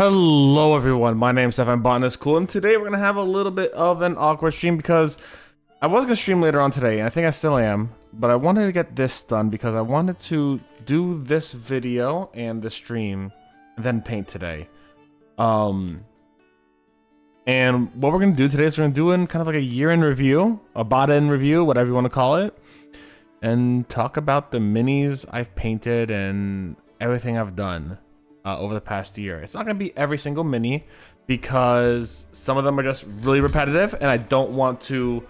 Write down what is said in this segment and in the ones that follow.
Hello everyone, my name's Stefan, Botanist Cool, and today we're gonna have a little bit of an awkward stream because I was gonna stream later on today, and I think I still am, but I wanted to get this done because I wanted to do this video and the stream and then paint today. And what we're gonna do today is we're gonna do kind of like a year in review, a bot in review, whatever you want to call it, and talk about the minis I've painted and everything I've done over the past year. It's not going to be every single mini because some of them are just really repetitive and I don't want to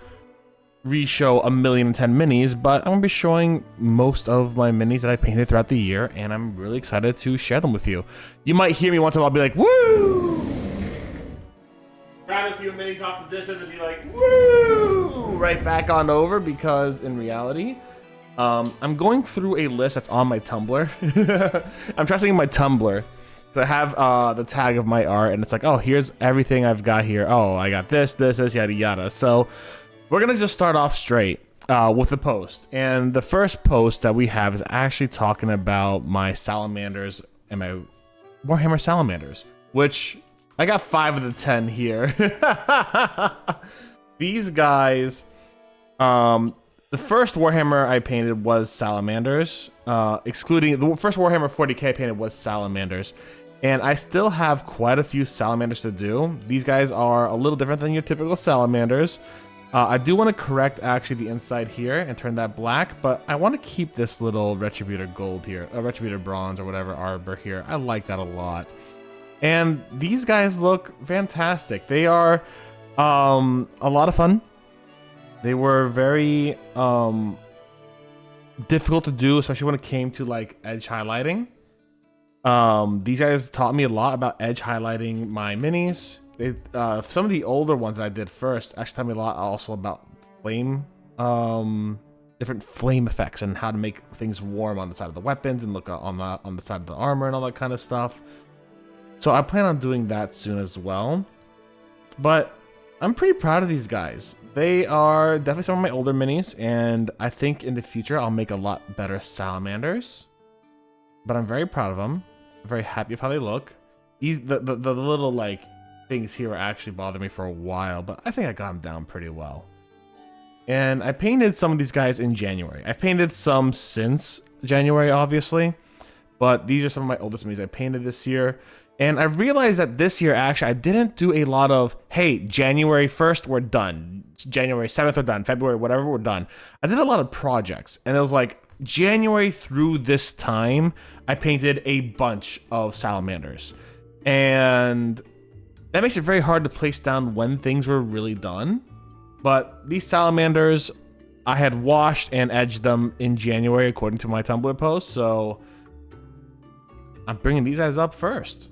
re-show 1,010 minis, but I'm going to be showing most of my minis that I painted throughout the year, and I'm really excited to share them with you. You might hear me once in a while be like, woo! Grab a few minis off the distance and be like, woo! Right back on over, because in reality, I'm going through a list that's on my Tumblr. I'm trusting my Tumblr to have the tag of my art, and it's like, oh, here's everything I've got here. Oh, I got this, yada yada. So we're gonna just start off straight with the post. And the first post that we have is actually talking about my salamanders and my Warhammer salamanders, which I got 5 of the 10 here. These guys, the first Warhammer I painted was salamanders, excluding the first Warhammer 40k I painted was salamanders, and I still have quite a few salamanders to do. These guys are a little different than your typical salamanders. I do want to correct actually the inside here and turn that black, but I want to keep this little Retributor gold here, Retributor bronze or whatever arbor here. I like that a lot. And these guys look fantastic. They are a lot of fun. They were very difficult to do, especially when it came to like edge highlighting. These guys taught me a lot about edge highlighting my minis. They, some of the older ones that I did first actually taught me a lot also about flame, different flame effects and how to make things warm on the side of the weapons and look on the side of the armor and all that kind of stuff. So I plan on doing that soon as well. But I'm pretty proud of these guys. They are definitely some of my older minis, and I think in the future I'll make a lot better salamanders. But I'm very proud of them. I'm very happy with how they look. These the little like things here actually bothered me for a while, but I think I got them down pretty well. And I painted some of these guys in January. I've painted some since January, obviously, but these are some of my oldest minis I painted this year. And I realized that this year, actually, I didn't do a lot of, hey, January 1st, we're done. January 7th, we're done. February, whatever, we're done. I did a lot of projects. And it was like, January through this time, I painted a bunch of salamanders. And that makes it very hard to place down when things were really done. But these salamanders, I had washed and edged them in January, according to my Tumblr post. So I'm bringing these guys up first.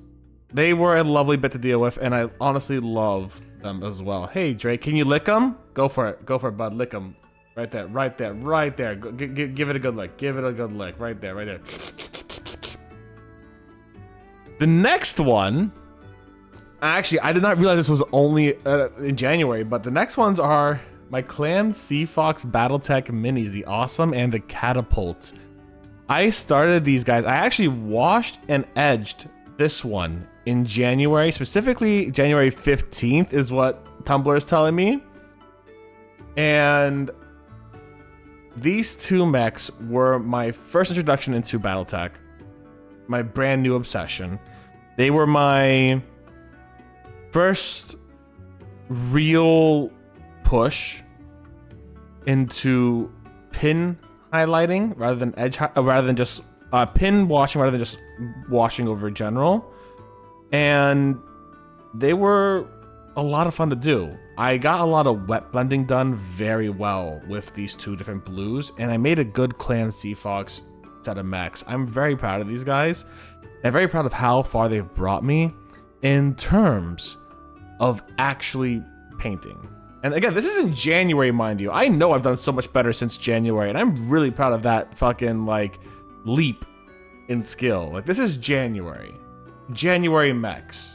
They were a lovely bit to deal with, and I honestly love them as well. Hey, Drake, can you lick them? Go for it. Go for it, bud. Lick them. Right there, right there, right there. Give it a good lick. Give it a good lick. Right there, right there. The next one, actually, I did not realize this was only in January, but the next ones are my Clan Seafox Battletech minis, the Awesome and the Catapult. I started these guys. I actually washed and edged this one in January, specifically January 15th is what Tumblr is telling me. And these two mechs were my first introduction into Battletech, my brand new obsession. They were my first real push into pin highlighting rather than edge, rather than just pin washing, rather than just washing over general. And they were a lot of fun to do. I got a lot of wet blending done very well with these two different blues, and I made a good Clan Seafox set of mechs. I'm very proud of these guys. I'm very proud of how far they've brought me in terms of actually painting. And again, this is in January, mind you. I know I've done so much better since January, and I'm really proud of that fucking like leap in skill. Like, this is January mechs.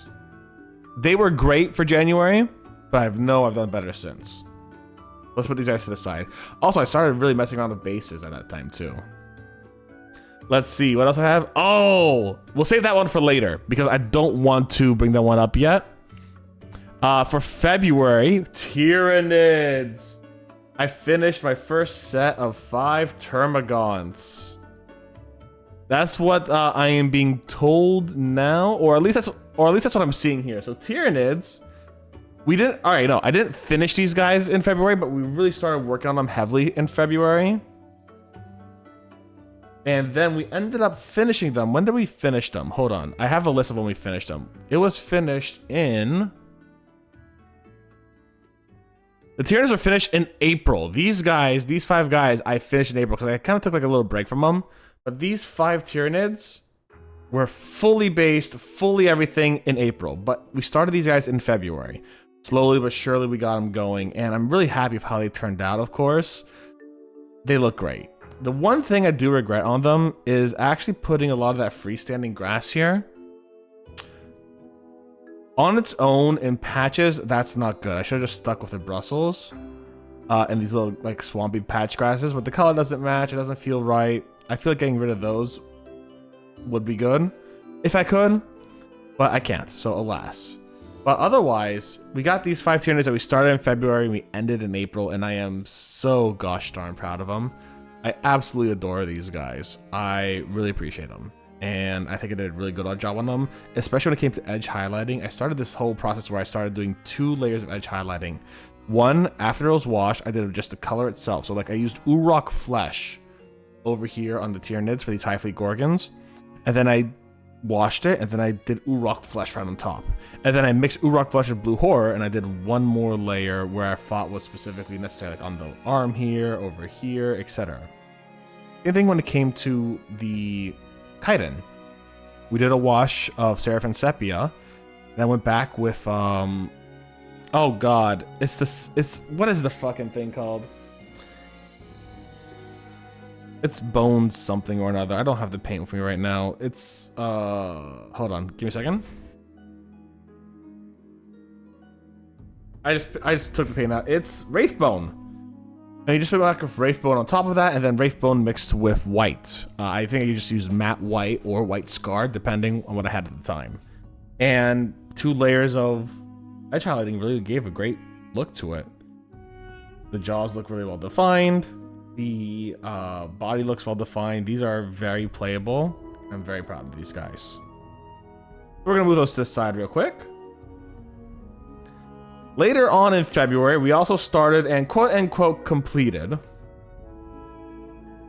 They were great for January, but I know I've done better since. Let's put these guys to the side. Also, I started really messing around with bases at that time too. Let's see what else I have. Oh, we'll save that one for later because I don't want to bring that one up yet. For February, Tyranids. I finished my first set of 5 Termagants. That's what I am being told now, or at least that's what I'm seeing here. So Tyranids, we didn't. All right, no, I didn't finish these guys in February, but we really started working on them heavily in February. And then we ended up finishing them. When did we finish them? Hold on. I have a list of when we finished them. It was finished in... The Tyranids were finished in April. These 5 guys, I finished in April because I kind of took like a little break from them. But these 5 Tyranids were fully based, fully everything in April. But we started these guys in February. Slowly but surely we got them going. And I'm really happy with how they turned out, of course. They look great. The one thing I do regret on them is actually putting a lot of that freestanding grass here. On its own, in patches, that's not good. I should have just stuck with the Brussels and these little like swampy patch grasses, but the color doesn't match. It doesn't feel right. I feel like getting rid of those would be good if I could, but I can't, so alas. But otherwise, we got these 5 Tyranids that we started in February and we ended in April, and I am so gosh darn proud of them. I absolutely adore these guys. I really appreciate them. And I think I did a really good job on them, especially when it came to edge highlighting. I started this whole process where I started doing 2 layers of edge highlighting. One, after it was washed, I did just the color itself. So like I used Urok Flesh over here on the Tyranids for these High Fleet Gorgons. And then I washed it, and then I did Urok Flesh right on top. And then I mixed Urok Flesh with Blue Horror, and I did one more layer where I thought was specifically necessary, like on the arm here, over here, etc. Same thing when it came to the Chitin. We did a wash of Seraphim Sepia, then went back with oh god, it's what is the fucking thing called? It's Bones something or another. I don't have the paint with me right now. It's hold on, give me a second. I just took the paint out. It's Wraithbone. And you just put back with Wraithbone on top of that, and then Wraithbone mixed with white. I think I just used matte white or white scar, depending on what I had at the time. And 2 layers of edge highlighting really gave a great look to it. The jaws look really well defined. The body looks well defined. These are very playable. I'm very proud of these guys. We're gonna move those to the side real quick. Later on in February, we also started and quote-unquote completed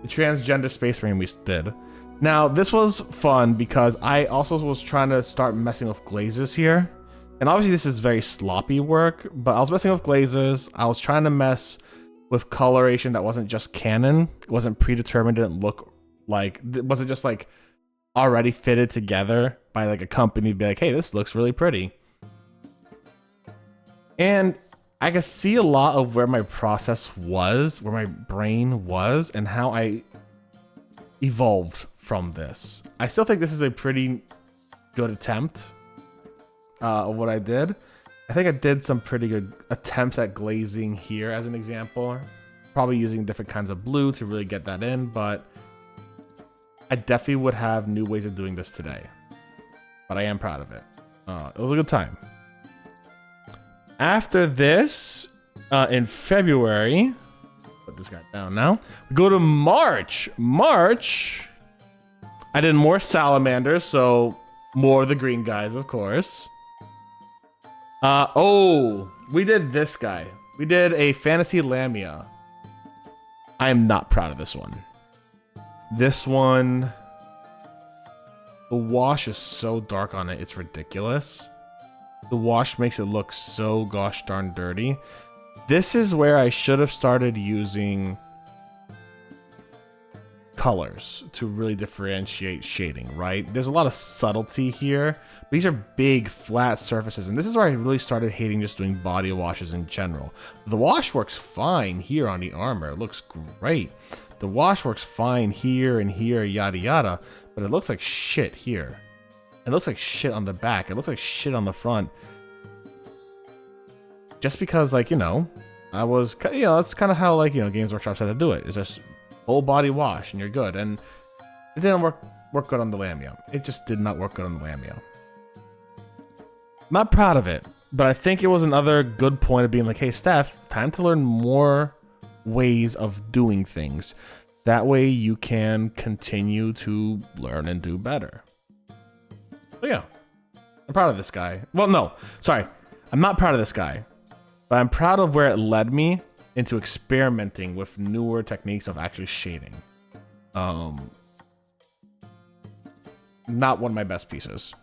the transgender Space Marine we did. Now, this was fun because I also was trying to start messing with glazes here. And obviously this is very sloppy work, but I was messing with glazes. I was trying to mess with coloration that wasn't just canon. It wasn't predetermined, didn't look like, it wasn't just like already fitted together by like a company to be like, hey, this looks really pretty. And I could see a lot of where my process was, where my brain was, and how I evolved from this. I still think this is a pretty good attempt of what I did. I think I did some pretty good attempts at glazing here as an example. Probably using different kinds of blue to really get that in, but I definitely would have new ways of doing this today. But I am proud of it. It was a good time. After this, in February, put this guy down now. We go to March. March, I did more salamanders, so more of the green guys, of course. Oh, we did this guy. We did a Fantasy Lamia. I am not proud of this one. This one, the wash is so dark on it, it's ridiculous. The wash makes it look so gosh darn dirty. This is where I should have started using colors to really differentiate shading, right? There's a lot of subtlety here. These are big flat surfaces, and this is where I really started hating just doing body washes in general. The wash works fine here on the armor. It looks great. The wash works fine here and here, yada yada, but it looks like shit here. It looks like shit on the back. It looks like shit on the front. Just because, like, you know, I was, you know, that's kind of how, like, you know, Games Workshop said to do it. Is just full body wash and you're good. And It didn't work good on the Lamia. It just did not work good on the Lamia. Not proud of it, but I think it was another good point of being like, hey, Steph, time to learn more ways of doing things. That way you can continue to learn and do better. So yeah, I'm proud of this guy. Well, no, sorry. I'm not proud of this guy, but I'm proud of where it led me into experimenting with newer techniques of actually shading. Not one of my best pieces.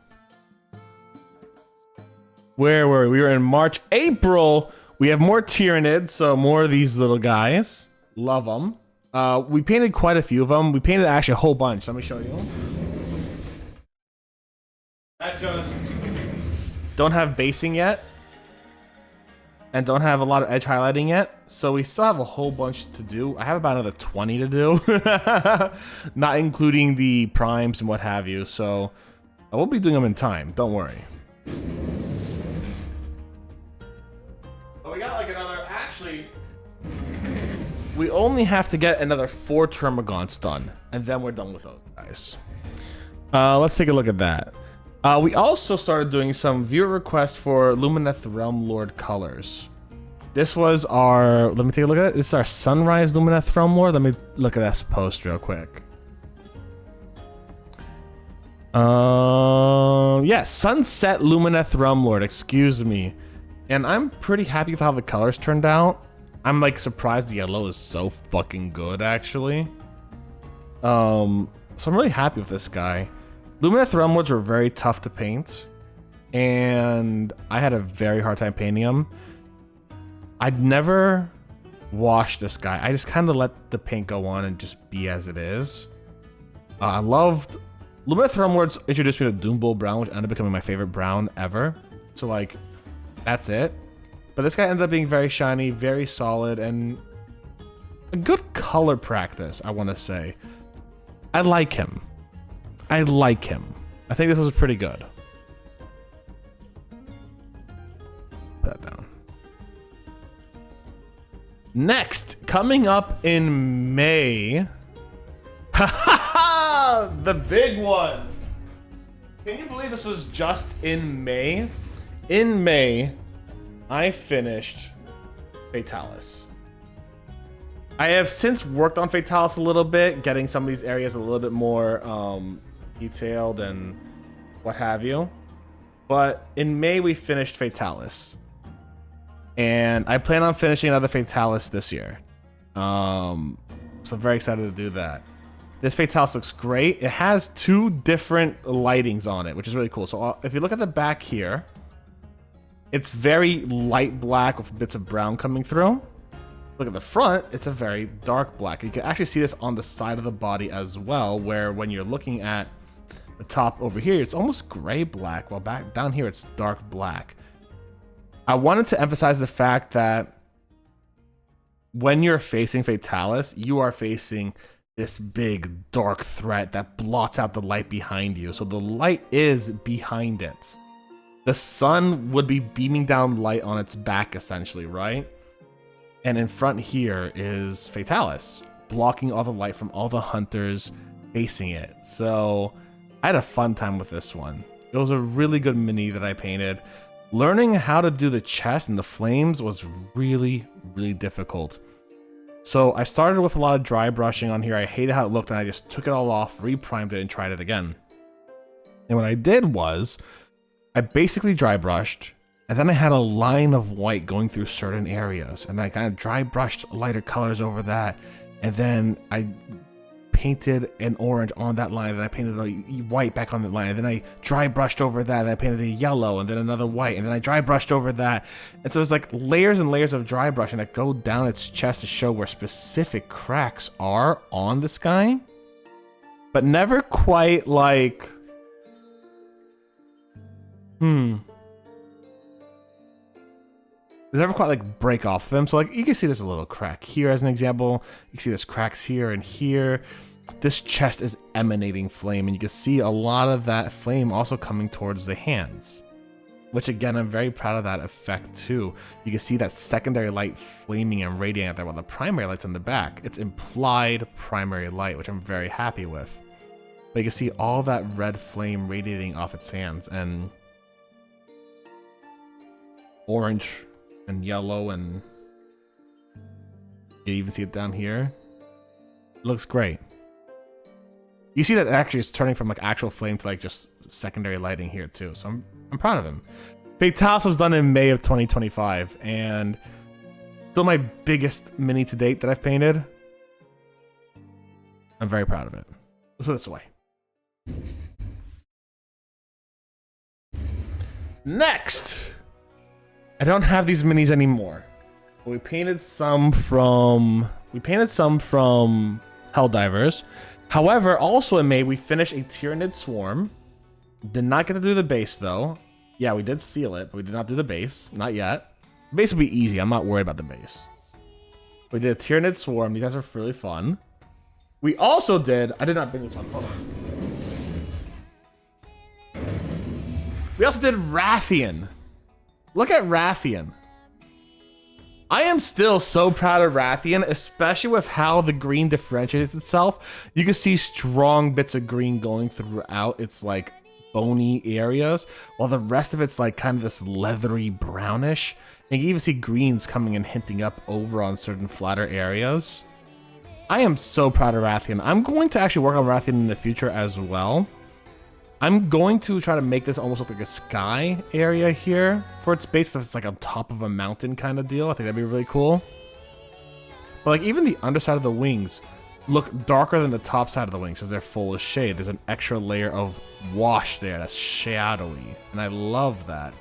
Where were we? We were in March, April. We have more Tyranids, so more of these little guys. Love them. We painted quite a few of them. We painted actually a whole bunch. Let me show you. I just don't have basing yet. And don't have a lot of edge highlighting yet. So we still have a whole bunch to do. I have about another 20 to do. Not including the primes and what have you. So I will be doing them in time. Don't worry. But we got like another... Actually, we only have to get another 4 Termagants done. And then we're done with those guys. Let's take a look at that. We also started doing some viewer requests for Lumineth Realm Lord colors. This was our... Let me take a look at it. This is our Sunrise Lumineth Realm Lord. Let me look at this post real quick. Yeah, Sunset Lumineth Realm Lord. Excuse me. And I'm pretty happy with how the colors turned out. I'm like surprised the yellow is so fucking good, actually. So I'm really happy with this guy. Lumineth Realm Lords were very tough to paint, and I had a very hard time painting them. I'd never washed this guy. I just kind of let the paint go on and just be as it is. I loved... Lumineth Realm Lords introduced me to Doombull Brown, which ended up becoming my favorite brown ever. So, like, that's it. But this guy ended up being very shiny, very solid, and a good color practice, I want to say. I like him. I like him. I think this was pretty good. Put that down. Next, coming up in May. Ha ha ha! The big one. Can you believe this was just in May? In May, I finished Fatalis. I have since worked on Fatalis a little bit, getting some of these areas a little bit more detailed and what have you. But in May, we finished Fatalis. And I plan on finishing another Fatalis this year. So I'm very excited to do that. This Fatalis looks great. It has 2 different lightings on it, which is really cool. So if you look at the back here, it's very light black with bits of brown coming through. Look at the front, it's a very dark black. You can actually see this on the side of the body as well, where when you're looking at the top over here, it's almost gray black, while back down here, it's dark black. I wanted to emphasize the fact that when you're facing Fatalis, you are facing this big dark threat that blots out the light behind you. So the light is behind it. The sun would be beaming down light on its back, essentially, right? And in front here is Fatalis, blocking all the light from all the hunters facing it. So I had a fun time with this one. It was a really good mini that I painted. Learning how to do the chest and the flames was really, really difficult. So I started with a lot of dry brushing on here. I hated how it looked, and I just took it all off, reprimed it, and tried it again. And what I did was, I basically dry brushed, and then I had a line of white going through certain areas, and I kind of dry brushed lighter colors over that, and then I painted an orange on that line, and then I painted a white back on the line, and then I dry brushed over that, and I painted a yellow, and then another white, and then I dry brushed over that. And so there's like layers and layers of dry brushing that go down its chest to show where specific cracks are on this guy, but never quite like, they never quite like break off them. So like you can see there's a little crack here as an example. You can see there's cracks here and here. This chest is emanating flame, and you can see a lot of that flame also coming towards the hands, which again, I'm very proud of that effect too. You can see that secondary light flaming and radiating out there while the primary light's in the back. It's implied primary light, which I'm very happy with. But you can see all that red flame radiating off its hands, and orange and yellow, and you even see it down here. It looks great. You see that actually it's turning from like actual flame to like just secondary lighting here too. So I'm proud of him. Botanist was done in May of 2025, and still my biggest mini to date that I've painted. I'm very proud of it. Let's put this away. Next, I don't have these minis anymore. We painted some from Helldivers. However, also in May we finished a Tyrannid Swarm. Did not get to do the base though. Yeah, we did seal it, but we did not do the base. Not yet. The base will be easy. I'm not worried about the base. We did a Tyrannid Swarm. These guys are really fun. We also did... I did not bring this one. Hold on. We also did Rathian. Look at Rathian. I am still so proud of Rathian, especially with how the green differentiates itself. You can see strong bits of green going throughout its like bony areas, while the rest of it's like kind of this leathery brownish. And you can even see greens coming and hinting up over on certain flatter areas. I am so proud of Rathian. I'm going to actually work on Rathian in the future as well. I'm going to try to make this almost look like a sky area here for its base. So it's like on top of a mountain kind of deal. I think that'd be really cool. But like even the underside of the wings look darker than the top side of the wings because they're full of shade. There's an extra layer of wash there that's shadowy, and I love that.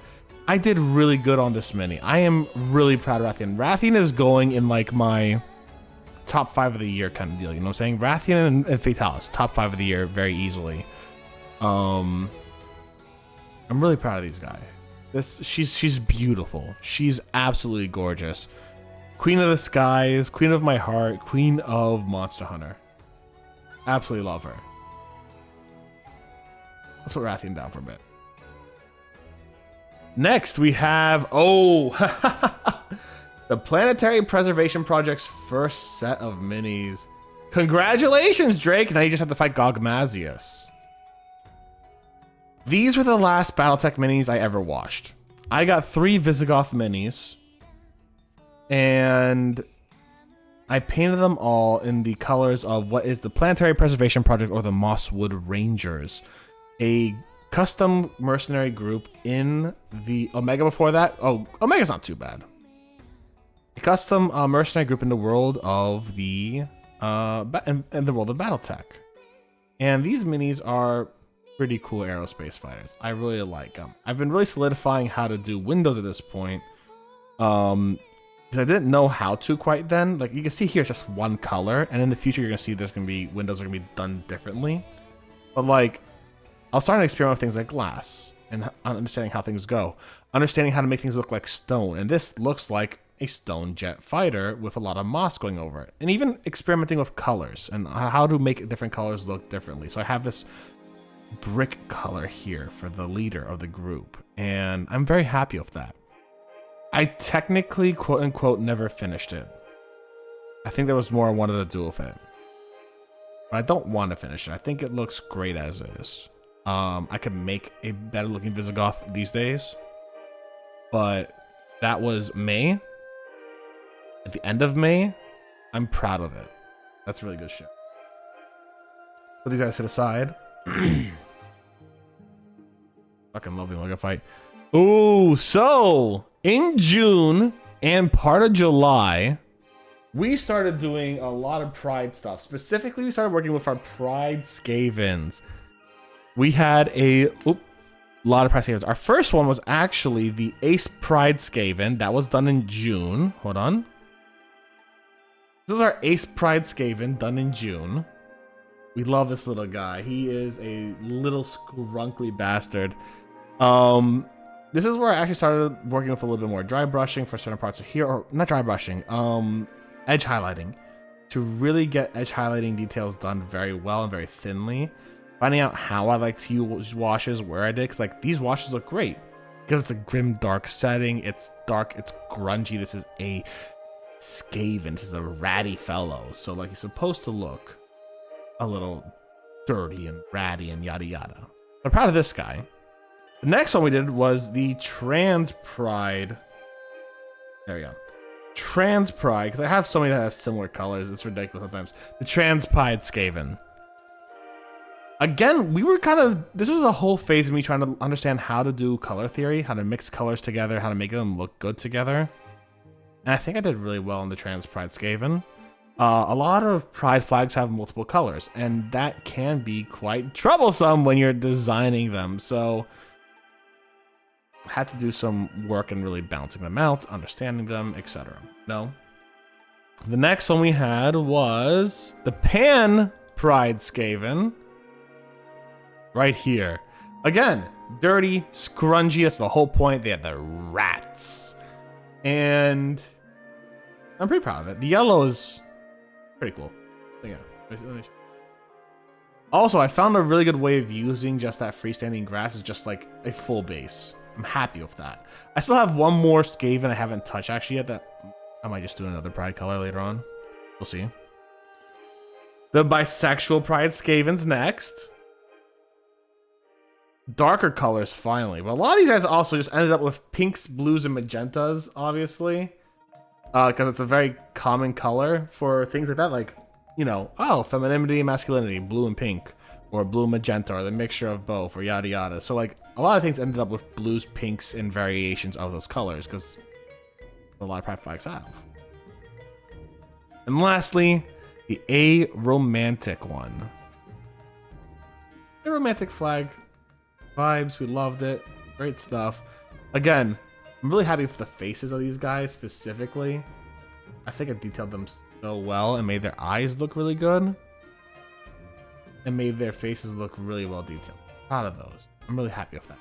I did really good on this mini. I am really proud of Rathian. Rathian is going in like my top 5 of the year kind of deal. You know what I'm saying? Rathian and Fatalis, top 5 of the year very easily. I'm really proud of these guys. She's beautiful. She's absolutely gorgeous. Queen of the skies, queen of my heart, queen of Monster Hunter. Absolutely love her. Let's put Rathian down for a bit. Next we have the Planetary Preservation Project's first set of minis. Congratulations, Drake! Now you just have to fight Gogmazius. These were the last Battletech minis I ever watched. I got 3 Visigoth minis, and I painted them all in the colors of what is the Planetary Preservation Project, or the Mosswood Rangers, a custom mercenary group in the Omega before that. Oh, Omega's not too bad. A custom mercenary group in the world of the in the world of Battletech, and these minis are pretty cool aerospace fighters. I really like them. I've been really solidifying how to do windows at this point, because I didn't know how to quite then. Like you can see here, it's just one color, and in the future you're gonna see there's gonna be windows are gonna be done differently. But like, I'll start to experiment with things like glass and understanding how things go, understanding how to make things look like stone, and this looks like a stone jet fighter with a lot of moss going over it, and even experimenting with colors and how to make different colors look differently. So I have this brick color here for the leader of the group, and I'm very happy with that. I technically, quote unquote, never finished it. I think there was more I wanted to do with it, but I don't want to finish it. I think it looks great as is. I could make a better looking Visigoth these days, but that was May. At the end of May, I'm proud of it. That's really good shit. Put these guys to the side. Fucking love the Omega fight. Ooh, so in June and part of July, we started doing a lot of Pride stuff. Specifically, we started working with our Pride Skavens. We had a lot of Pride Skavens. Our first one was actually the Ace Pride Skaven. That was done in June. Hold on. This is our Ace Pride Skaven done in June. We love this little guy. He is a little scrunkly bastard. This is where I actually started working with a little bit more dry brushing for certain parts of here, or not dry brushing, edge highlighting, to really get edge highlighting details done very well and very thinly. Finding out how I like to use washes, where I did, because like these washes look great because it's a grim, dark setting. It's dark, it's grungy. This is a Skaven. This is a ratty fellow, so like he's supposed to look a little dirty and ratty and yada yada. I'm proud of this guy. The next one we did was the Trans Pride. There we go. Trans Pride, because I have so many that have similar colors. It's ridiculous sometimes. The Trans Pride Skaven. Again, we were this was a whole phase of me trying to understand how to do color theory, how to mix colors together, how to make them look good together. And I think I did really well in the Trans Pride Skaven. A lot of pride flags have multiple colors, and that can be quite troublesome when you're designing them. So I had to do some work in really balancing them out, understanding them, etc. No. The next one we had was the Pan Pride Skaven. Right here. Again, dirty, scrungy. That's the whole point. They have the rats. And I'm pretty proud of it. The yellow is pretty cool. Yeah. Also, I found a really good way of using just that freestanding grass as just like a full base. I'm happy with that. I still have one more Skaven I haven't touched actually yet that I might just do another pride color later on. We'll see. The bisexual pride Skaven's next. Darker colors finally, but a lot of these guys also just ended up with pinks, blues, and magentas, obviously, because it's a very common color for things like that, like, you know, oh, femininity and masculinity, blue and pink, or blue and magenta, or the mixture of both, or yada yada. So like a lot of things ended up with blues, pinks, and variations of those colors because a lot of pride flags have. And lastly, the aromantic one. Aromantic flag. Vibes, we loved it. Great stuff. Again, I'm really happy with the faces of these guys specifically. I think I detailed them so well and made their eyes look really good. And made their faces look really well detailed. Proud of those. I'm really happy with that.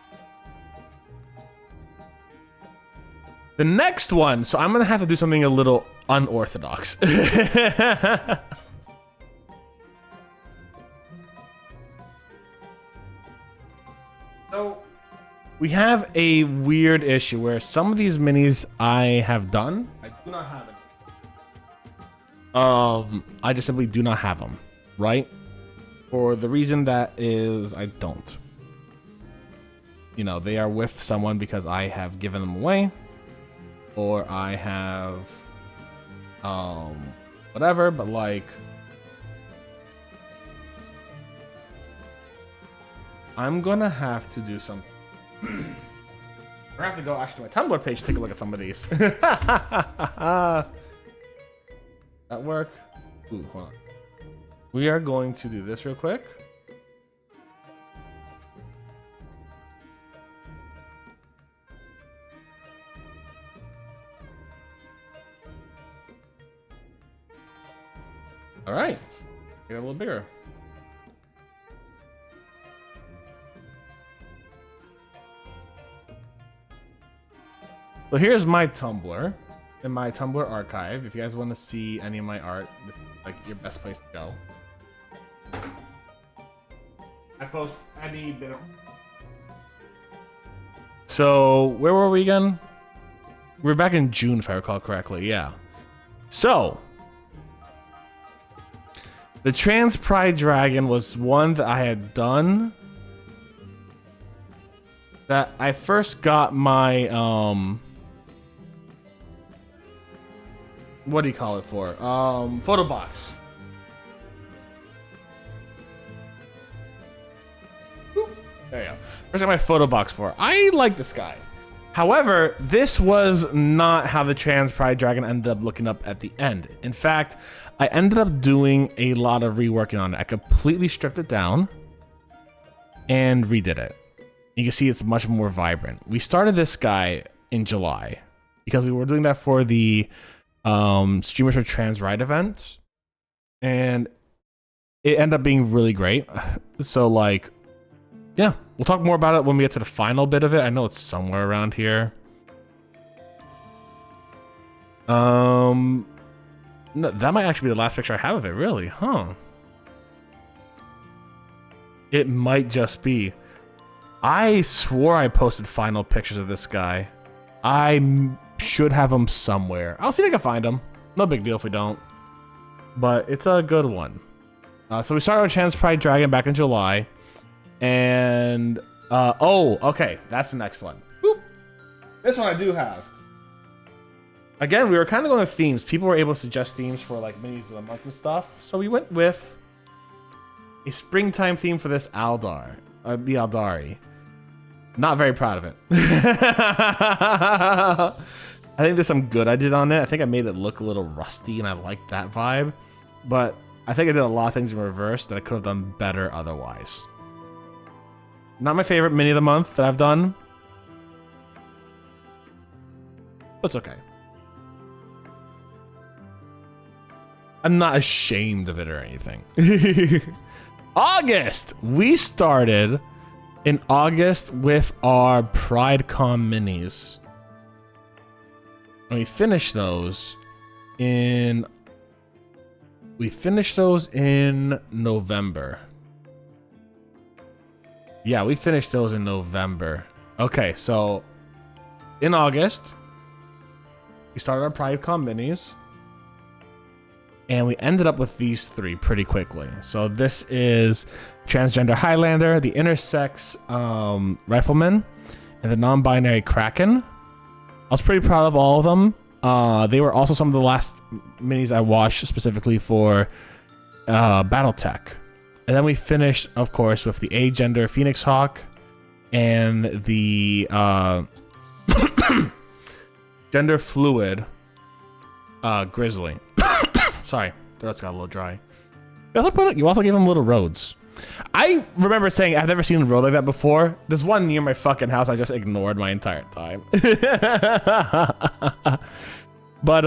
The next one, so I'm going to have to do something a little unorthodox. So we have a weird issue where some of these minis I have done, I do not have it. I just simply do not have them, right? For the reason that is I don't. You know, they are with someone because I have given them away, or I have whatever, but like I'm gonna have to do something. I have to go actually to my Tumblr page to take a look at some of these. That work? Ooh, hold on. We are going to do this real quick. All right, get a little bigger. So here's my Tumblr and my Tumblr archive. If you guys want to see any of my art, this is like your best place to go. I post any bit of... So where were we again? We were back in June, if I recall correctly. Yeah. So the Trans Pride Dragon was one that I had done. That I first got my what do you call it for? Photo box. There you go. First I got my photo box for. I like this guy. However, this was not how the Trans Pride Dragon ended up looking up at the end. In fact, I ended up doing a lot of reworking on it. I completely stripped it down and redid it. You can see it's much more vibrant. We started this guy in July because we were doing that for the Streamers for Trans Ride event, and it ended up being really great. So like, yeah, we'll talk more about it when we get to the final bit of it. I know it's somewhere around here. No, that might actually be the last picture I have of it, really, huh? It might just be. I swore I posted final pictures of this guy. I should have them somewhere. I'll see if I can find them. No big deal if we don't. But it's a good one. So we started our Trans Pride Dragon back in July. And, oh, okay. That's the next one. Boop. This one I do have. Again, we were kind of going with themes. People were able to suggest themes for like minis of the month and stuff. So we went with a springtime theme for this Aldar. The Aldari. Not very proud of it. I think there's some good I did on it. I think I made it look a little rusty and I like that vibe. But I think I did a lot of things in reverse that I could have done better otherwise. Not my favorite mini of the month that I've done. But it's okay. I'm not ashamed of it or anything. August! We started in August with our PrideCon minis. And we finished those in November. Yeah, we finished those in November. Okay, so in August, we started our PrideCon minis. And we ended up with these three pretty quickly. So this is Transgender Highlander, the Intersex Rifleman, and the Non-Binary Kraken. I was pretty proud of all of them. They were also some of the last minis I watched specifically for Battletech. And then we finished, of course, with the Agender Phoenix Hawk and the Gender Fluid Grizzly. Sorry, throat's got a little dry. You also gave him little roads. I remember saying I've never seen a road like that before. There's one near my fucking house I just ignored my entire time. But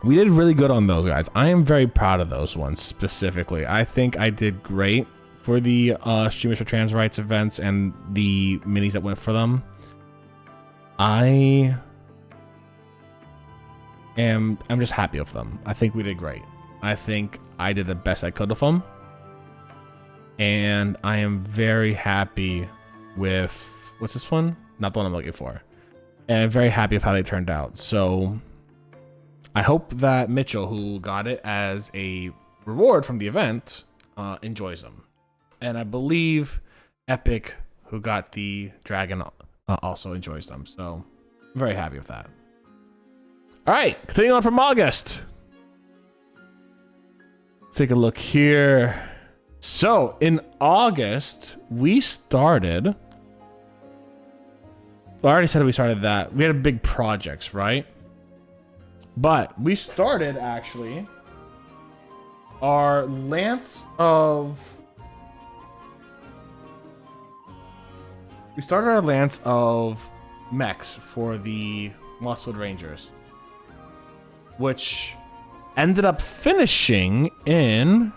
we did really good on those guys. I am very proud of those ones specifically. I think I did great for the Streamers for Trans Rights events and the minis that went for them. I'm just happy with them. I think we did great. I think I did the best I could with them. And I am very happy with, what's this one? Not the one I'm looking for. And I'm very happy with how they turned out. So I hope that Mitchell, who got it as a reward from the event, enjoys them. And I believe Epic, who got the dragon, also enjoys them. So I'm very happy with that. All right, continuing on from August. Let's take a look here. So in August, we started. Well, I already said we started that. We had big projects, right? But we started actually our Lance of. We started our Lance of mechs for the Mosswood Rangers, which ended up finishing in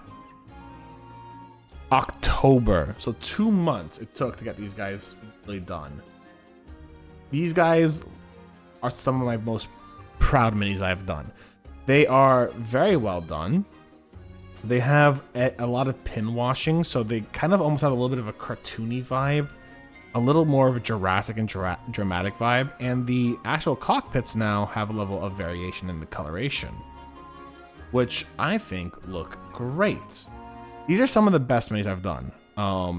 October. So 2 months it took to get these guys really done. These guys are some of my most proud minis I've done. They are very well done. They have a lot of pin washing, so they kind of almost have a little bit of a cartoony vibe, a little more of a Jurassic and dramatic vibe, and the actual cockpits now have a level of variation in the coloration, which I think look great. These are some of the best minis I've done.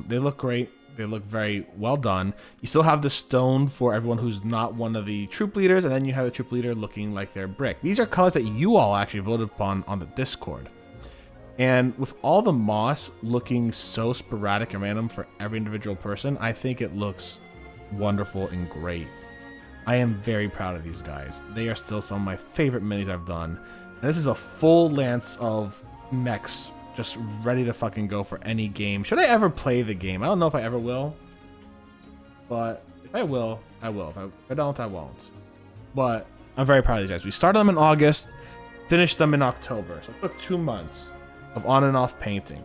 They look great. They look very well done. You still have the stone for everyone who's not one of the troop leaders, and then you have the troop leader looking like they're brick. These are colors that you all actually voted upon on the Discord. And with all the moss looking so sporadic and random for every individual person, I think it looks wonderful and great. I am very proud of these guys. They are still some of my favorite minis I've done. And this is a full lance of mechs just ready to fucking go for any game. Should I ever play the game? I don't know if I ever will. But if I will, I will. If I don't, I won't. But I'm very proud of these guys. We started them in August, finished them in October. So it took 2 months of on and off painting.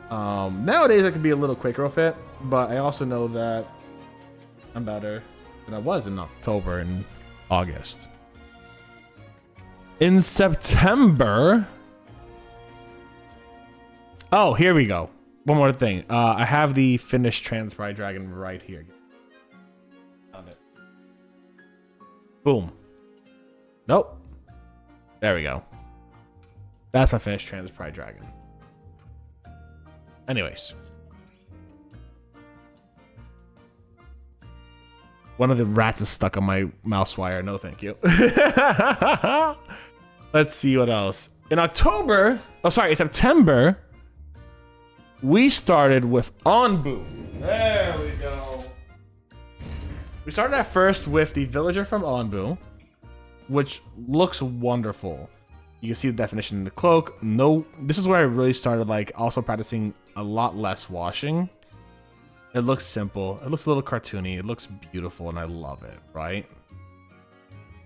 Nowadays I can be a little quicker with it, but I also know that I'm better than I was in October and August. In September, oh, here we go. One more thing. I have the finished Trans Pride Dragon right here. Found it. Boom. Nope. There we go. That's my finished Trans Pride Dragon. Anyways. One of the rats is stuck on my mouse wire. No, thank you. Let's see what else. In September, we started with Onbu. There we go. We started at first with the villager from Onbu, which looks wonderful. You can see the definition in the cloak. No, this is where I really started like also practicing a lot less washing. It looks simple. It looks a little cartoony. It looks beautiful, and I love it, right?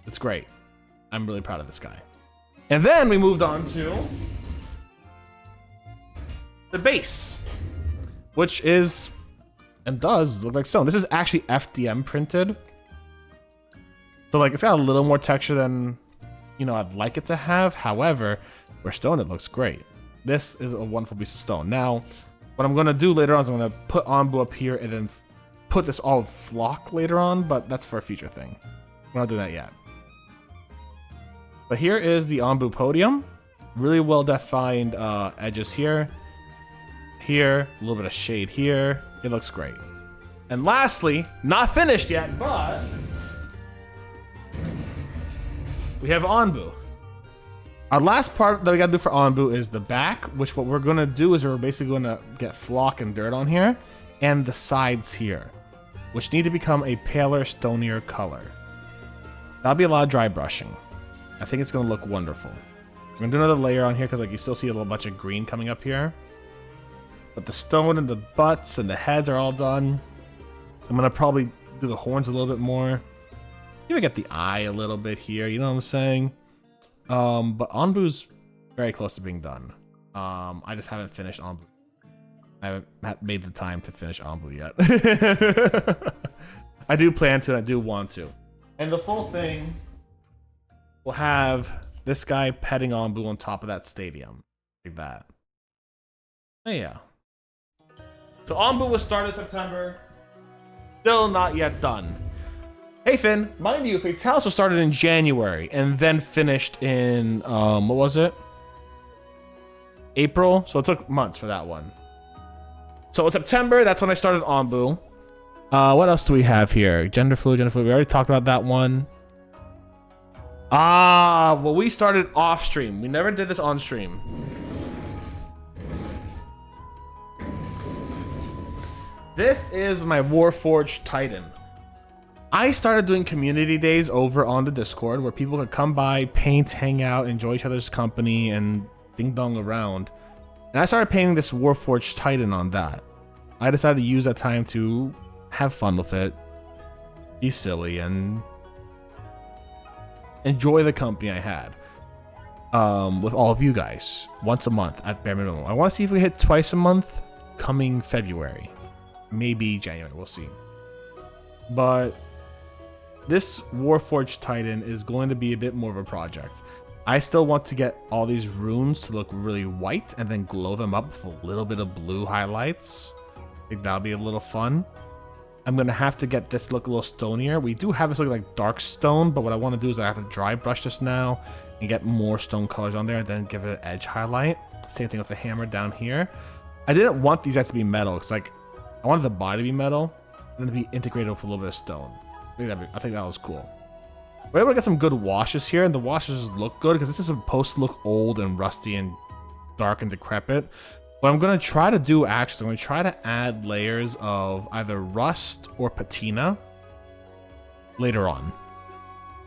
It's great. I'm really proud of this guy. And then we moved on to the base, which is and does look like stone. This is actually FDM printed. So like it's got a little more texture than, you know, I'd like it to have. However, for stone, it looks great. This is a wonderful piece of stone. Now, what I'm going to do later on is I'm going to put Onbu up here and then put this all flock later on, but that's for a future thing. We're not doing that yet. But here is the Onbu podium. Really well defined edges here. Here, a little bit of shade here. It looks great. And lastly, not finished yet, but we have Onbu. Our last part that we gotta do for Onbu is the back, which what we're gonna do is we're basically gonna get flock and dirt on here, and the sides here, which need to become a paler, stonier color. That'll be a lot of dry brushing. I think it's gonna look wonderful. I'm gonna do another layer on here because like you still see a little bunch of green coming up here. But the stone and the butts and the heads are all done. I'm gonna probably do the horns a little bit more. Even get the eye a little bit here, you know what I'm saying? But Onbu's very close to being done. I just haven't finished Onbu. I haven't made the time to finish Onbu yet. I do plan to and I do want to. And the full thing will have this guy petting Onbu on top of that stadium. Like that. Oh yeah. So Onbu was started September. Still not yet done. Hey Finn, mind you, Fatalis was started in January and then finished in, what was it? April? So it took months for that one. So in September, that's when I started Onbu. What else do we have here? Gender fluid. We already talked about that one. Well, we started off stream. We never did this on stream. This is my Warforged Titan. I started doing community days over on the Discord where people could come by, paint, hang out, enjoy each other's company, and ding dong around. And I started painting this Warforged Titan on that. I decided to use that time to have fun with it, be silly, and enjoy the company I had with all of you guys once a month at bare minimum. I want to see if we hit twice a month coming February, maybe January, we'll see. But this Warforged Titan is going to be a bit more of a project. I still want to get all these runes to look really white and then glow them up with a little bit of blue highlights. I think that'll be a little fun. I'm going to have to get this look a little stonier. We do have this look like dark stone, but what I want to do is I have to dry brush this now and get more stone colors on there and then give it an edge highlight. Same thing with the hammer down here. I didn't want these guys to be metal because like I wanted the body to be metal and then to be integrated with a little bit of stone. I think that was cool. We're able to get some good washes here, and the washes look good because this is supposed to look old and rusty and dark and decrepit. What I'm going to try to do actually is I'm going to try to add layers of either rust or patina later on.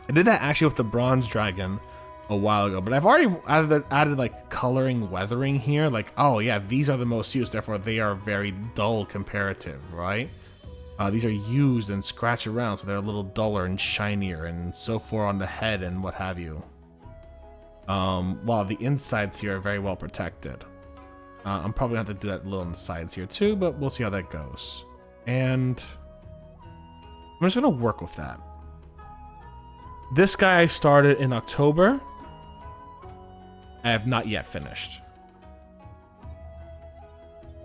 I did that actually with the bronze dragon a while ago, but I've already added like coloring weathering here. Like, oh yeah, these are the most used, therefore they are very dull comparative, right? These are used and scratch around, so they're a little duller and shinier and so forth on the head and what have you. While the insides here are very well protected. I'm probably going to have to do that a little on the sides here too, but we'll see how that goes. And I'm just going to work with that. This guy I started in October. I have not yet finished.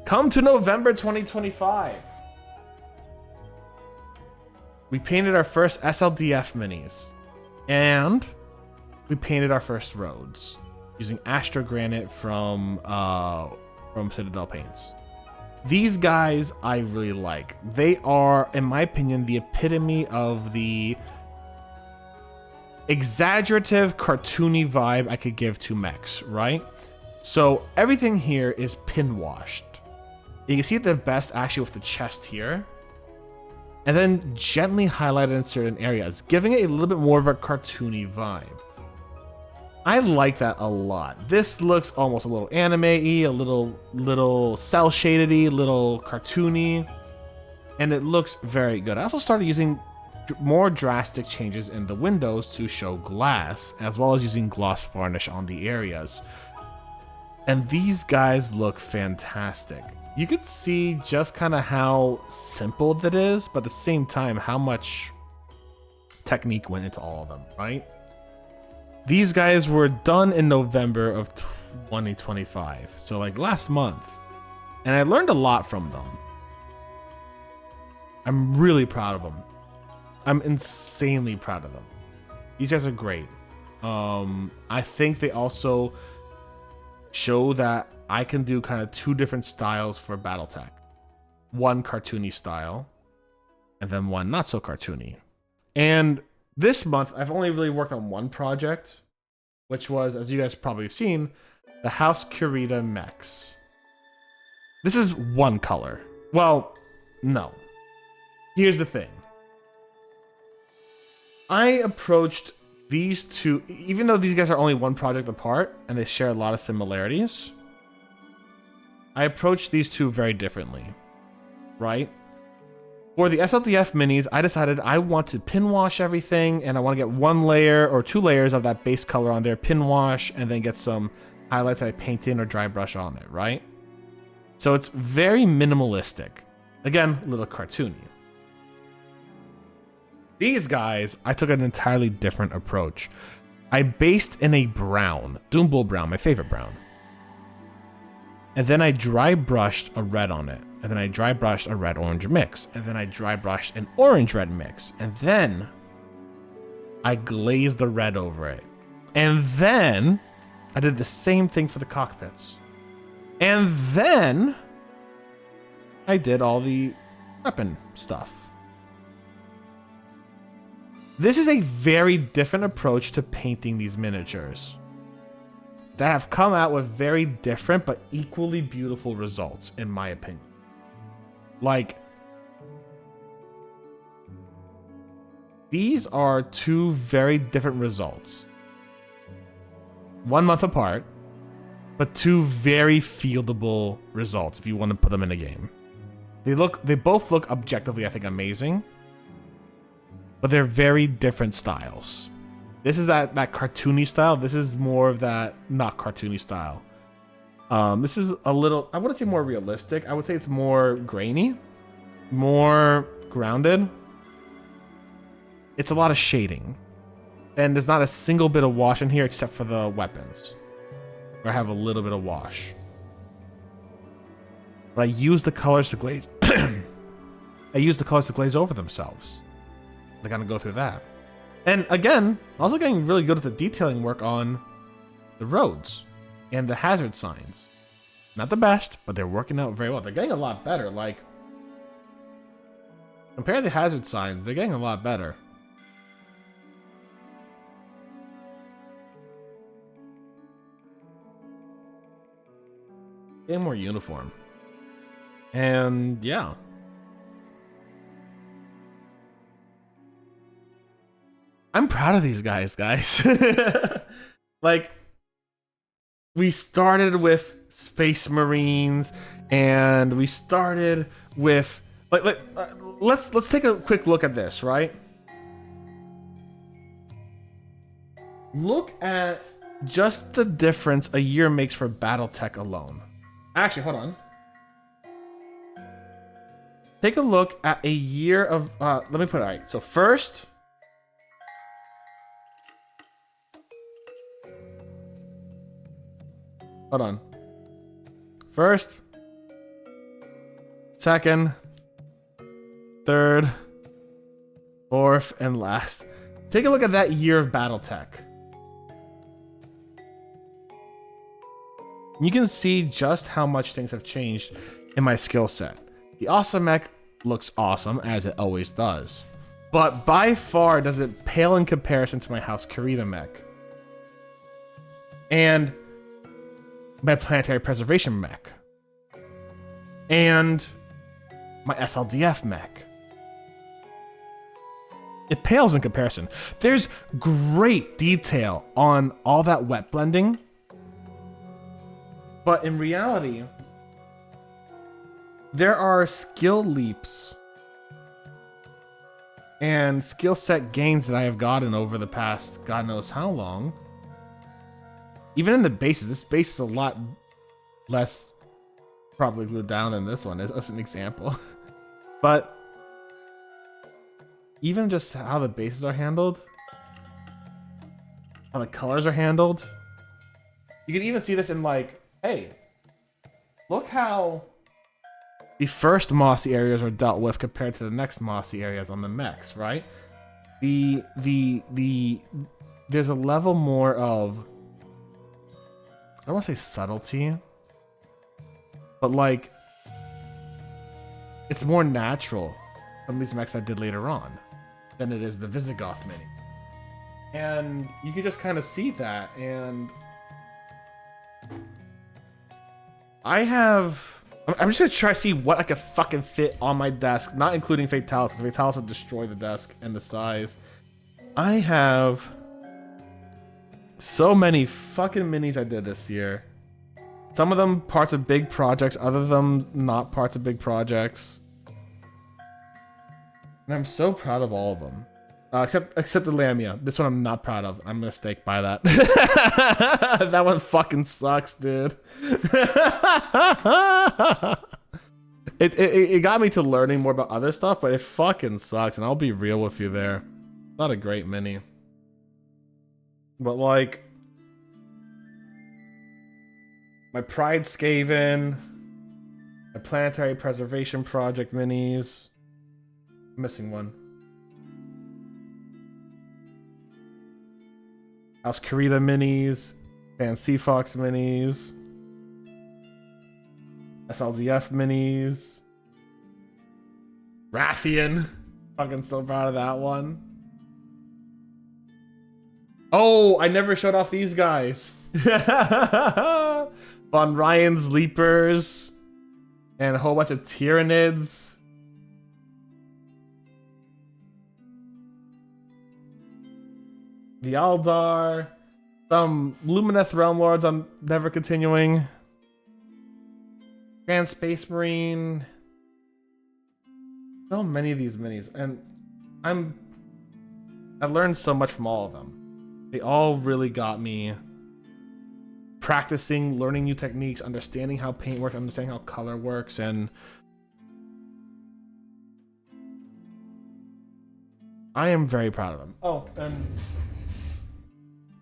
Come to November 2025. We painted our first SLDF minis, and we painted our first roads using Astro Granite from Citadel Paints. These guys I really like. They are, in my opinion, the epitome of the exaggerative, cartoony vibe I could give to mechs, right? So everything here is pin washed. You can see it the best actually with the chest here. And then gently highlighted in certain areas, giving it a little bit more of a cartoony vibe. I like that a lot. This looks almost a little anime-y, a little cell shaded-y, a little cartoony, and it looks very good. I also started using more drastic changes in the windows to show glass, as well as using gloss varnish on the areas. And these guys look fantastic. You could see just kind of how simple that is, but at the same time, how much technique went into all of them, right? These guys were done in November of 2025, so like last month. And I learned a lot from them. I'm really proud of them. I'm insanely proud of them. These guys are great. I think they also show that I can do kind of two different styles for Battletech. One cartoony style, and then one not so cartoony. And this month, I've only really worked on one project, which was, as you guys probably have seen, the House Kurita mechs. This is one color. Well, no. Here's the thing. I approached these two, even though these guys are only one project apart, and they share a lot of similarities, I approached these two very differently, right? For the SLDF minis, I decided I want to pin wash everything, and I want to get one layer or two layers of that base color on there, pin wash, and then get some highlights that I paint in or dry brush on it, right? So it's very minimalistic. Again, a little cartoony. These guys, I took an entirely different approach. I based in a brown, Doom Bull brown, my favorite brown. And then I dry brushed a red on it. And then I dry brushed a red-orange mix. And then I dry brushed an orange-red mix. And then I glazed the red over it. And then I did the same thing for the cockpits. And then I did all the weapon stuff. This is a very different approach to painting these miniatures that have come out with very different but equally beautiful results, in my opinion. Like, these are two very different results. 1 month apart, but two very fieldable results if you want to put them in a game. They both look objectively, I think, amazing, but they're very different styles. This is that cartoony style. This is more of that not cartoony style. This is a little, I wouldn't say more realistic. I would say it's more grainy, more grounded. It's a lot of shading. And there's not a single bit of wash in here except for the weapons, where I have a little bit of wash. But I use the colors to glaze. I use the colors to glaze over themselves. They're gonna go through that. And again, also getting really good at the detailing work on the roads and the hazard signs. Not the best, but they're working out very well. They're getting a lot better. Like, compare the hazard signs, they're getting a lot better. Getting more uniform. And yeah. I'm proud of these guys. Like, we started with Space Marines, and we started with let's take a quick look at this, right? Look at just the difference a year makes for Battletech alone. Actually, hold on. Take a look at a year of let me put it right. So first, hold on. First, second, third, fourth, and last. Take a look at that year of Battletech. You can see just how much things have changed. in my skill set. The awesome mech looks awesome, as it always does. But by far does it pale in comparison to my House Kurita mech. And my Planetary Preservation mech. And my SLDF mech. It pales in comparison. There's great detail on all that wet blending. But in reality, there are skill leaps and skill set gains that I have gotten over the past God knows how long. Even in the bases, this base is a lot less probably glued down than this one, as an example. But even just how the bases are handled, how the colors are handled, you can even see this in like, hey, look how the first mossy areas are dealt with compared to the next mossy areas on the mechs, right? There's a level more of, I don't want to say subtlety, but like, it's more natural, some of these mechs I did later on, than it is the Visigoth mini. And you can just kind of see that, and I'm just gonna try to see what I can fucking fit on my desk, not including Fatalis, because Fatalis would destroy the desk and the size. I have so many fucking minis I did this year. Some of them parts of big projects, other of them not parts of big projects. And I'm so proud of all of them. Except the Lamia. This one I'm not proud of. I'm gonna stake by that. That one fucking sucks, dude. It got me to learning more about other stuff, but it fucking sucks, and I'll be real with you there. Not a great mini. But like, my Pride Skaven, my Planetary Preservation Project minis. I'm missing one. House Kurita minis, Fancy Fox minis, SLDF minis, Rathian. Fucking still proud of that one. Oh, I never showed off these guys. Von Ryan's Leapers and a whole bunch of Tyranids. The Aldar, some Lumineth Realm Lords I'm never continuing. Grand Space Marine. So many of these minis, and I learned so much from all of them. They all really got me practicing, learning new techniques, understanding how paint works, understanding how color works, and I am very proud of them. Oh, and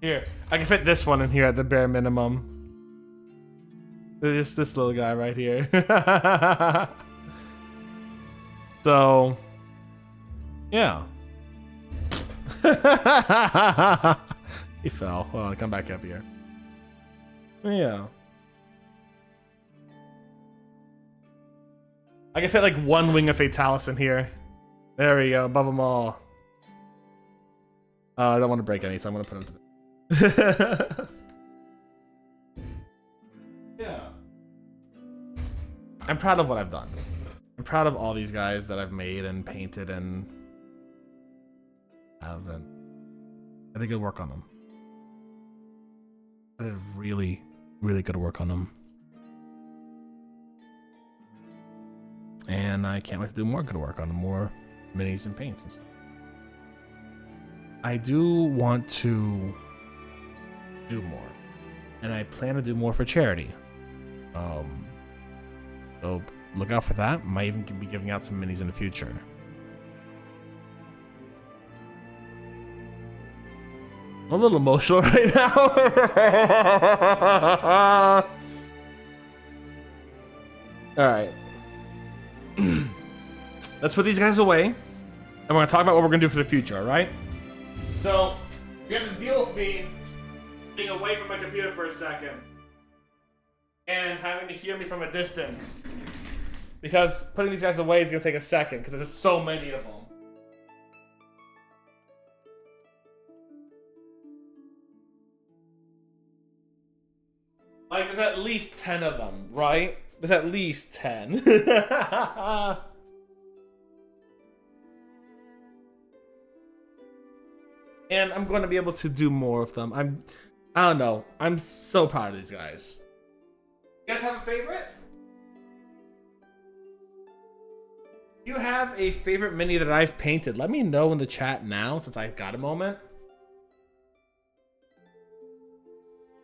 here, I can fit this one in here at the bare minimum. There's this little guy right here. So, yeah. He fell. Hold on, come back up here. Yeah. I can fit like one wing of Fatalis in here. There we go, above them all. I don't want to break any, so I'm going to put them to the... Yeah. I'm proud of what I've done. I'm proud of all these guys that I've made and painted and haven't. I did good work on them. I did really, really good work on them. And I can't wait to do more good work on them, more minis and paints and stuff. I do want to do more, and I plan to do more for charity. So look out for that. Might even be giving out some minis in the future. I'm a little emotional right now. All right. Let's put these guys away, and we're gonna talk about what we're gonna do for the future. All right. So you have to deal with me being away from my computer for a second and having to hear me from a distance. Because putting these guys away is going to take a second, because there's just so many of them. Like, there's at least 10 of them, right? There's at least 10. And I'm going to be able to do more of them. I don't know. I'm so proud of these guys. You guys have a favorite? You have a favorite mini that I've painted? Let me know in the chat now, since I've got a moment.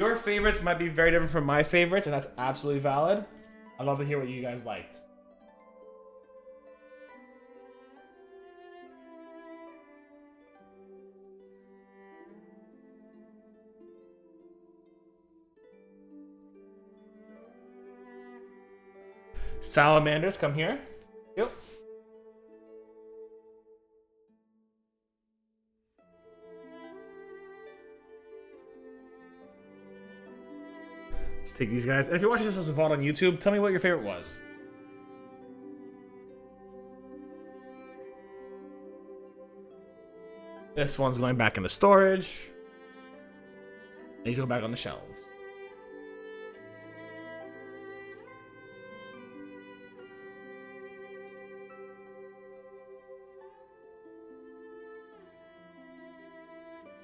Your favorites might be very different from my favorites, and that's absolutely valid. I'd love to hear what you guys liked. Salamanders, come here. Yep. Take these guys. And if you're watching this as a VOD on YouTube, tell me what your favorite was. This one's going back in the storage. These go back on the shelves.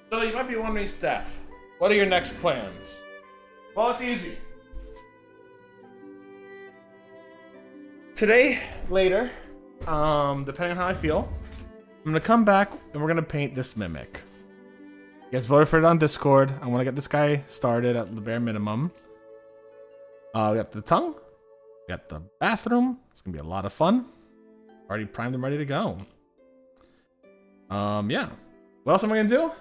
So you might be wondering, Steph, what are your next plans? Well, it's easy. Today, later, depending on how I feel, I'm gonna come back and we're gonna paint this mimic. You guys voted for it on Discord. I want to get this guy started at the bare minimum. We got the tongue. We got the bathroom. It's gonna be a lot of fun. Already primed and ready to go. Yeah. What else am I gonna do?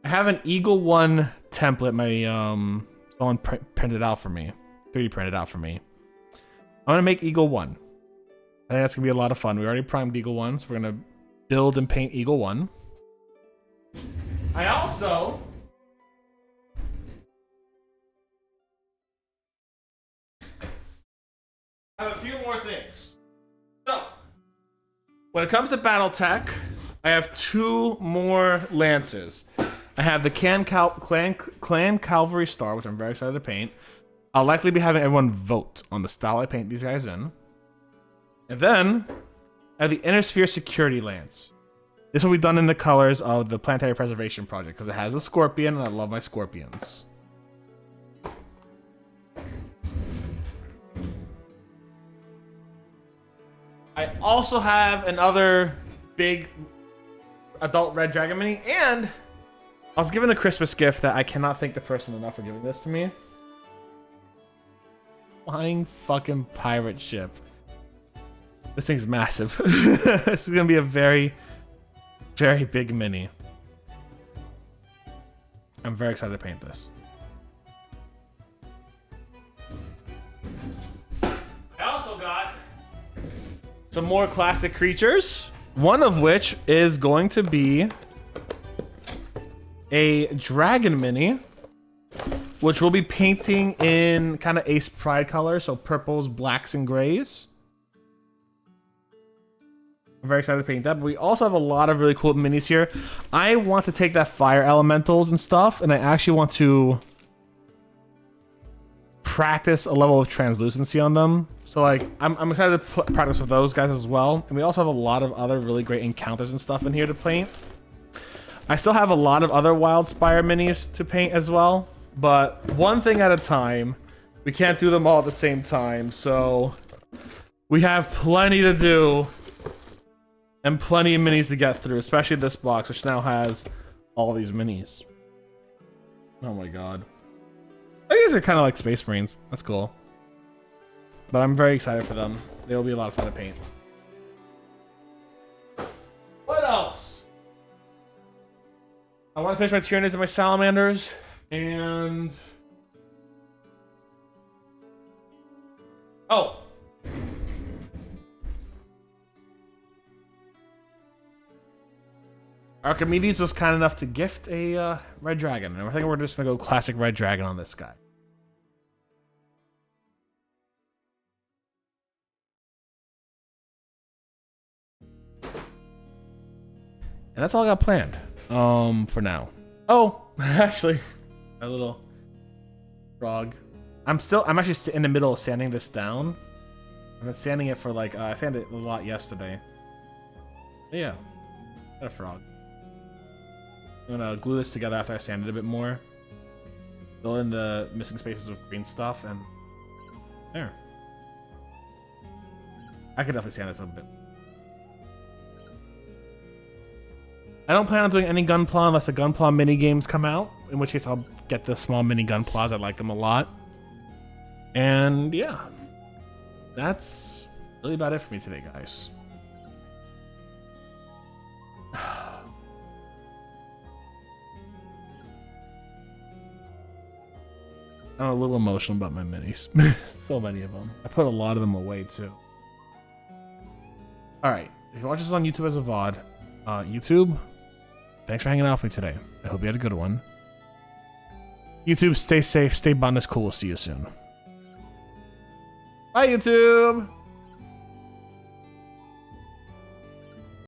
I have an Eagle 1 template. Someone printed out for me. 3D printed out for me. I'm gonna make Eagle 1. I think that's gonna be a lot of fun. We already primed Eagle 1, so we're gonna build and paint Eagle 1. I also have a few more things. So, when it comes to Battletech, I have 2 more Lances. I have the Clan Cavalry Star, which I'm very excited to paint. I'll likely be having everyone vote on the style I paint these guys in. And then, I have the Inner Sphere Security Lance. This will be done in the colors of the Planetary Preservation Project, because it has a scorpion, and I love my scorpions. I also have another big adult Red Dragon mini, and I was given a Christmas gift that I cannot thank the person enough for giving this to me. Flying fucking pirate ship. This thing's massive. This is gonna be a very, very big mini. I'm very excited to paint this. I also got some more classic creatures. One of which is going to be a dragon mini, which we'll be painting in kind of Ace Pride colors, so purples, blacks, and grays. I'm very excited to paint that, but we also have a lot of really cool minis here. I want to take that fire elementals and stuff, and I actually want to practice a level of translucency on them. So like, I'm excited to practice with those guys as well. And we also have a lot of other really great encounters and stuff in here to paint. I still have a lot of other Wild Spire minis to paint as well, but one thing at a time. We can't do them all at the same time, so we have plenty to do and plenty of minis to get through, especially this box, which now has all these minis. Oh my god. These are kind of like Space Marines. That's cool. But I'm very excited for them. They'll be a lot of fun to paint. What else? I want to finish my Tyranids and my Salamanders. And... oh! Archimedes was kind enough to gift a red dragon. And I think we're just going to go classic red dragon on this guy. And that's all I got planned for now. Oh, actually, a little frog. I'm actually in the middle of sanding this down. I've been sanding it for like, I sanded it a lot yesterday. But yeah, got a frog. I'm gonna glue this together after I sand it a bit more. Fill in the missing spaces with green stuff, and there. I could definitely sand this a bit. I don't plan on doing any Gunpla unless the Gunpla mini games come out, in which case I'll get the small mini Gunplas. I like them a lot. And yeah, that's really about it for me today, guys. I'm a little emotional about my minis. So many of them. I put a lot of them away too. Alright, if you watch this on YouTube as a VOD, YouTube, thanks for hanging out with me today. I hope you had a good one. YouTube, stay safe, stay Botanist Cool. We'll see you soon. Bye, YouTube!